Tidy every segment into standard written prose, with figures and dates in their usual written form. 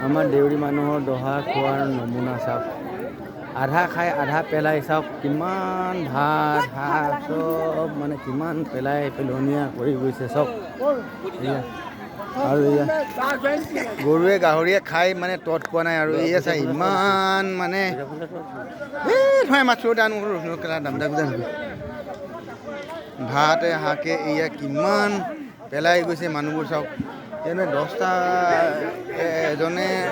আমাৰ দেউৰী মানুহৰ দহা খোৱাৰ নমুনা চাওক আধা খাই আধা পেলাই চাওক কিমান ভাত শাক চব মানে কিমান পেলাই পেলনীয়া কৰি গৈছে চাওক আৰু এয়া গৰুৱে গাহৰিয়ে খাই মানে তত পোৱা নাই আৰু এয়া চাই ইমান মানে মাছৰ দাম ভাতে শাকে এয়া কিমান পেলাই গৈছে মানুহবোৰ চাওক এনে 10টা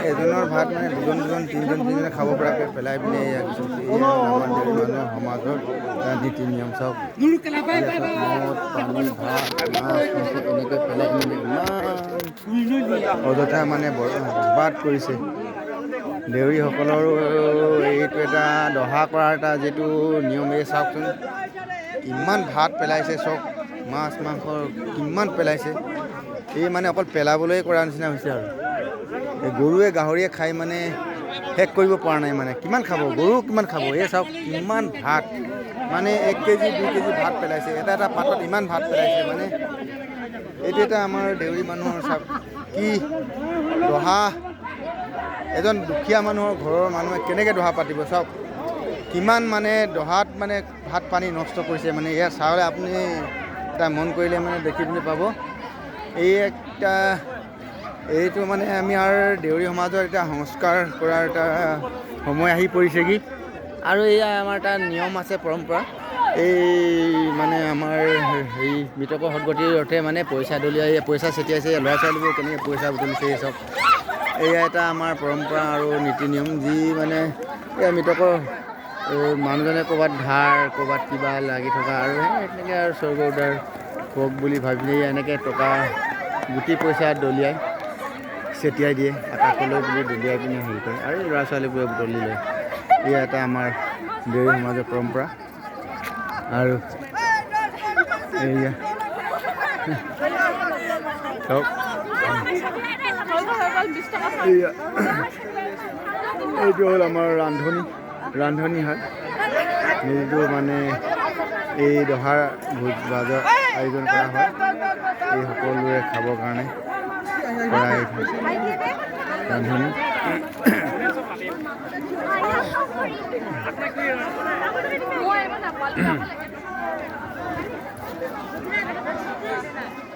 এজনৰ ভাত মানে দুজন তিনিজনে খাব পৰাকৈ পেলাই পিনে এয়া আমাৰ দেউৰী মানুহৰ সমাজৰ নীতি নিয়ম চাওক মদ পানী ভাত মাছ এনেকৈ পেলাই মানে ইমান অযথা মানে বৰবাদ কৰিছে দেউৰীসকলৰো এইটো এটা দহা কৰাৰ এটা যিটো নিয়ম এই চাওকচোন কিমান ভাত পেলাইছে চব মাছ মাংস কিমান পেলাইছে এই মানে অকল পেলাবলৈ কৰা নিচিনা হৈছে আৰু এই গৰুৱে গাহৰিয়ে খাই মানে শেষ কৰিব পৰা নাই মানে কিমান খাব গৰু কিমান খাব এই চাওক কিমান ভাত মানে 1 কেজি 2 কেজি ভাত পেলাইছে এটা পাতত ইমান ভাত পেলাইছে মানে এইটো এটা আমাৰ দেউৰী মানুহৰ চাওক কি দহা এজন দুখীয়া মানুহৰ ঘৰৰ মানুহে কেনেকৈ দহা পাতিব চাওক কিমান মানে দহাত মানে ভাত পানী নষ্ট কৰিছে মানে এয়া চাউলে আপুনি এটা মন কৰিলে মানে দেখিবলৈ পাব এই একটা এইটো মানে আমি আৰু দেউৰী সমাজৰ এটা সংস্কাৰ কৰাৰ এটা সময় আহি পৰিছেগৈ আৰু এয়া আমাৰ এটা নিয়ম আছে পৰম্পৰা এই মানে আমাৰ হেৰি মৃতকৰ সদগতিৰ অৰ্থে মানে পইচা দলিয়াই পইচা ছটিয়াইছে ল'ৰা ছোৱালীবোৰ কেনেকৈ পইচা বুটলিছে এই চব এয়া এটা আমাৰ পৰম্পৰা আৰু নীতি নিয়ম যি মানে এই মৃতকৰ মানুহজনে ক'ৰবাত ধাৰ ক'ৰবাত কিবা লাগি থকা আৰু এনেকৈ আৰু স্বৰ্গ উদ্ধাৰ হওক বুলি ভাবি এনেকৈ টকা গুটি পইচা দলিয়াই ছটিয়াই দিয়ে আকাশলৈ বুলি দলিয়াই পিনে হেৰি কৰে আৰু ল'ৰা ছোৱালীবোৰে বুটলি লয় এয়া এটা আমাৰ দেউৰী সমাজৰ পৰম্পৰা আৰু এয়া চাওক এইটো হ'ল আমাৰ ৰান্ধনি হয় যিটো মানে এই দহাৰ ভোজ ভাজৰ আয়োজন কৰা হয় এই সকলোৱে খাবৰ কাৰণে কৰা ৰান্ধনি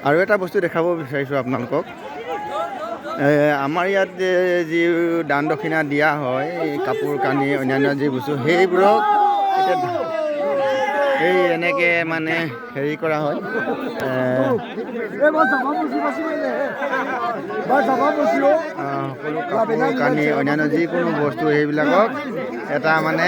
আৰু এটা বস্তু দেখাব বিচাৰিছোঁ আপোনালোকক আমাৰ ইয়াত যি দান দক্ষিণা দিয়া হয় এই কাপোৰ কানি অন্যান্য যি বস্তু সেইবোৰক এতিয়া এই এনেকৈ মানে হেৰি কৰা হয় সকলো কাপোৰ কানি অন্যান্য যিকোনো বস্তু সেইবিলাকক এটা মানে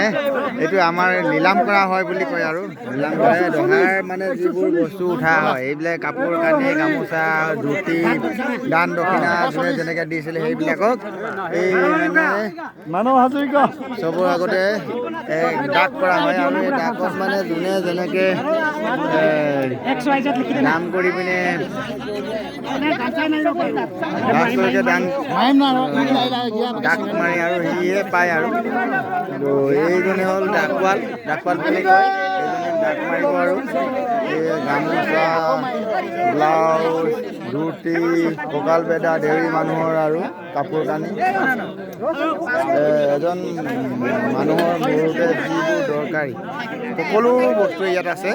এইটো আমাৰ নিলাম কৰা হয় বুলি কয় আৰু নিলাম কৰে দহাৰ মানে যিবোৰ বস্তু উঠা হয় এইবিলাক কাপোৰ কানি গামোচা ধুতি দান দক্ষিণা যোনে যেনেকৈ দিছিলে সেইবিলাকক এই মানে চবৰ আগতে ডাক কৰা হয় আৰু এই ডাকত মানে যোনে যেনেকৈ নাম কৰি পিনে ডাক মাৰি আৰু সিয়ে পায় আৰু এইজনে হ'ল ডাকোৱাল বুলি কয় এইজনে ডাক মাৰিব আৰু এই গামোচা ব্লাউজ ধুতি কঁকাল বেদা দেউৰী মানুহৰ আৰু কাপোৰ কানি এজন মানুহৰ মূৰতে যিবোৰ দৰকাৰী সকলো বস্তু ইয়াত আছে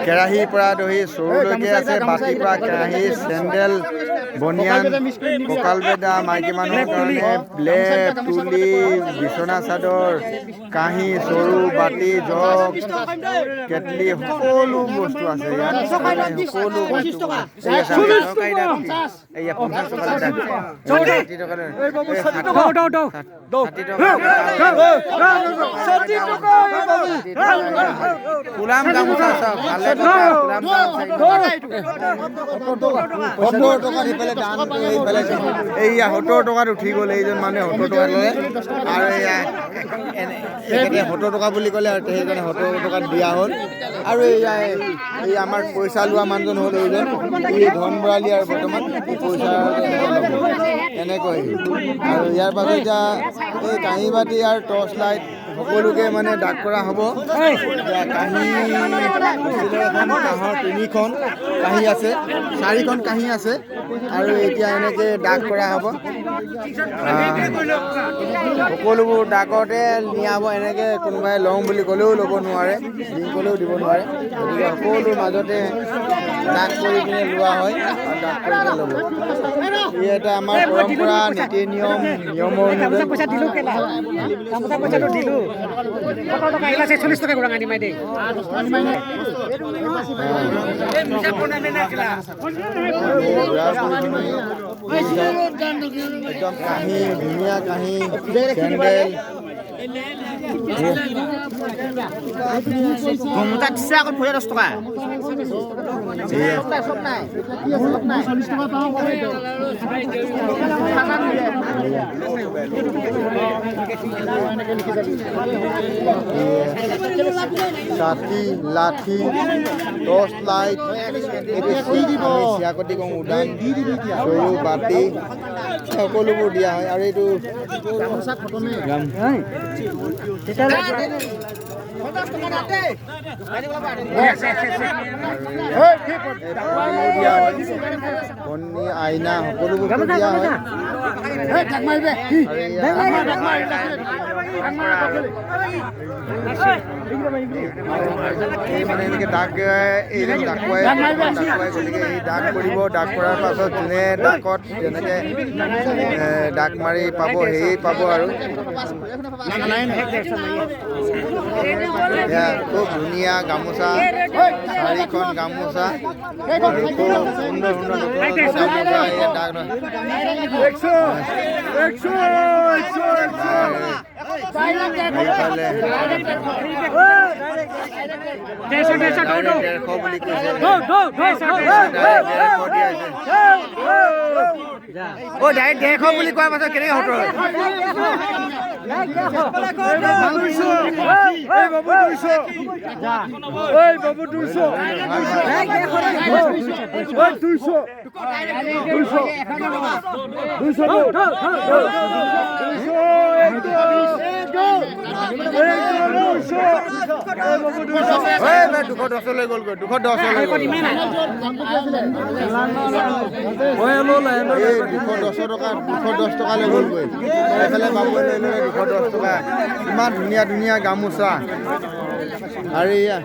কেৰাহীৰ পৰা ধৰি চৰুলৈকে আছে বাতিৰ পৰা কেৰাহী চেণ্ডেল বনিয়ান কঁকাল বেদা মাইকী মানুহৰ কাৰণে লেপ তুলি বিচনা চাদৰ কাঁহী চৰু বাতি জগ কেটলি সকলো বস্তু আছে ইয়াত সকলো বস্তু এয়া 50 টকা গোলাম গামোচা চব ভালে এইয়া 70 টকাত উঠি গ'ল এইজন মানুহে 70 টকা ল'লে আৰু এয়া 70 টকা বুলি ক'লে আৰু সেইকাৰণে 70 টকাত দিয়া হ'ল আৰু এয়া এই আমাৰ পইচা লোৱা মানুহজন হ'ল এইজন এই ধন ভৰালি আৰু বৰ্তমান পইচা এনেকৈ আৰু ইয়াৰ পাছত এতিয়া এই কাঁহী বাতি আৰু টৰ্চ লাইট সকলোকে মানে দাগ কৰা হ'ব। এতিয়া কাঁহী এখন কাঁহৰ 3খন কাঁহী আছে, 4খন কাঁহী আছে আৰু এতিয়া এনেকৈ দাগ কৰা হ'ব। সকলোবোৰ দাগতে নিয়াব। এনেকৈ কোনোবাই লওঁ বুলি ক'লেও ল'ব নোৱাৰে, দিম ক'লেও দিব নোৱাৰে। গতিকে সকলোৰ মাজতে দাগ কৰি কিনে লোৱা হয় আৰু দাগ কৰি কিনে ল'ব। ই এটা আমাৰ পৰম্পৰা, নীতি নিয়মৰ পইচা দিলো কেলা পইচাটো দিলো 40 টকা গুড়া আনি মাই দে একদম কাঁহী, ধুনীয়া কাঁহী, চেণ্ডেল ঘুমটা দিছে আকৌ 10 টকা ছাতি, লাঠি, টৰ্চ লাইট, চিয়াকটি কওঁ উদান, চৰু, বাতি সকলোবোৰ দিয়া হয়। আৰু এইটো কণী, আইনা সকলোবোৰ দিয়া হয়। মানে এনেকৈ দাগ ডাকুৱাই গতিকে এই দাগ কৰিব। দাগ কৰাৰ পাছত যোনে দাগত যেনেকৈ দাগ মাৰি পাব সেয়ে পাব। আৰু খুব ধুনীয়া গামোচা, 4খন গামোচা, খুব সুন্দৰ সুন্দৰ গামোচা দাগ ডেৰশ বুলি কোৱাৰ পাছত কেনেকৈ হতৰ লৈ গ'লগৈ 210 টকালৈ গ'লগৈ। এইফালে বাবুৱে লৈ ল'লে 210 টকা। ইমান ধুনীয়া ধুনীয়া গামোচা। আৰু এয়া